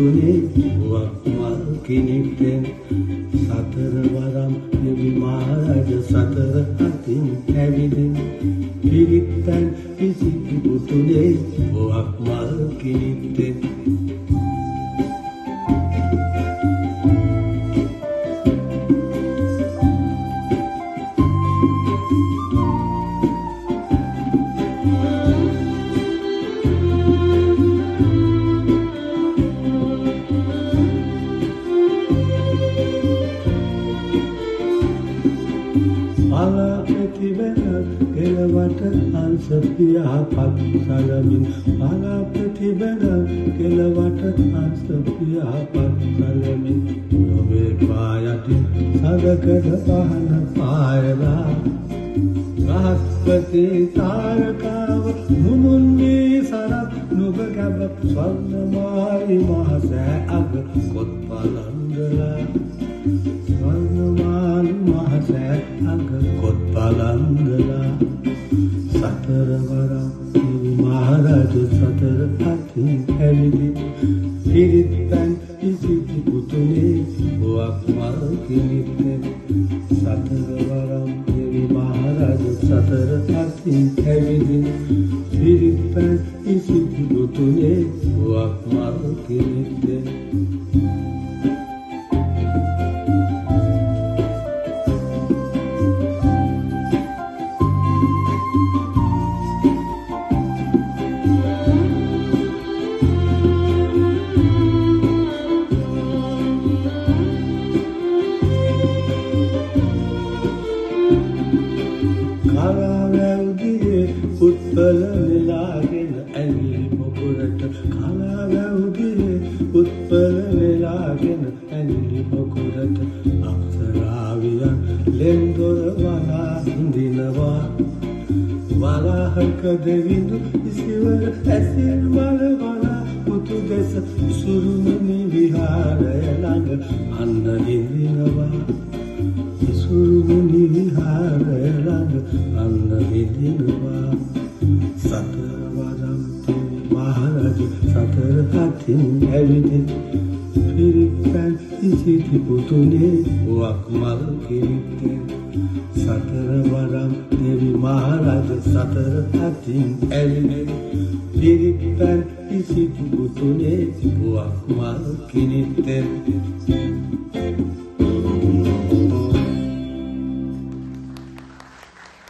පුතුනේ වුවක් මල් කිනිටෙන් සතර වරම් දෙවි මහරජ සතර අතින් ඇවිදින් පිරිත්තන් ඉසිති පුතුනේ වුවක් මල් කිනිටෙන් කෙලවට හංස පියාපත් සලමින් පලපතිබැන කෙලවට හංස පියාපත් සලමින් නොවේ පායති සදකඩ පහන පායලා රහස්පති තාරකාව මුමුන්වී සරත් නුග ගැබ ස්වර්ණමායි මහසෑ අග කොත් පලන්දලා ස්වර්ණමායි මහසෑ අග කොත් පලන්දලා සතර වරම් දෙවි මහරජ සතර අතින් ඇවිදි පිරිත්තන් ඉසිති පුතුනේ වුවක් මල් කිනිටෙන් සතර වරම් දෙවි මහරජ සතර අතින් ඇවිදි පිරිත්තන් ඉසිති පුතුනේ වුවක් මල් කිනිටෙන් උත්පල වෙලාගෙන ඇඟිලි පොකුරට කලාවැවුදියේ උත්පල වෙලාගෙන ඇඟිලි පොකුරට අක්ෂරාවියන් ලෙන්දොර වලා හිඳිනවා වලාහක දෙවිඳු ඉසිවර ඇසින් වල වලා පුතු දෙස ඉසුරුමුනි විහාරය ළඟ අන්න හිඳිනවා ඉසුරුමුනි විහාරය ළඟ අන්න හිඳිනවා සතර වරම් දෙවි මහරජ සතර අතින් ඇවිදින් පිරිත්තන් ඉසිති පුතුනේ වුවක් මල් කිනිටෙන් සතර වරම් දෙවි මහරජ සතර අතින් ඇවිදින් පිරිත්තන් ඉසිති පුතුනේ වුවක් මල් කිනිටෙන්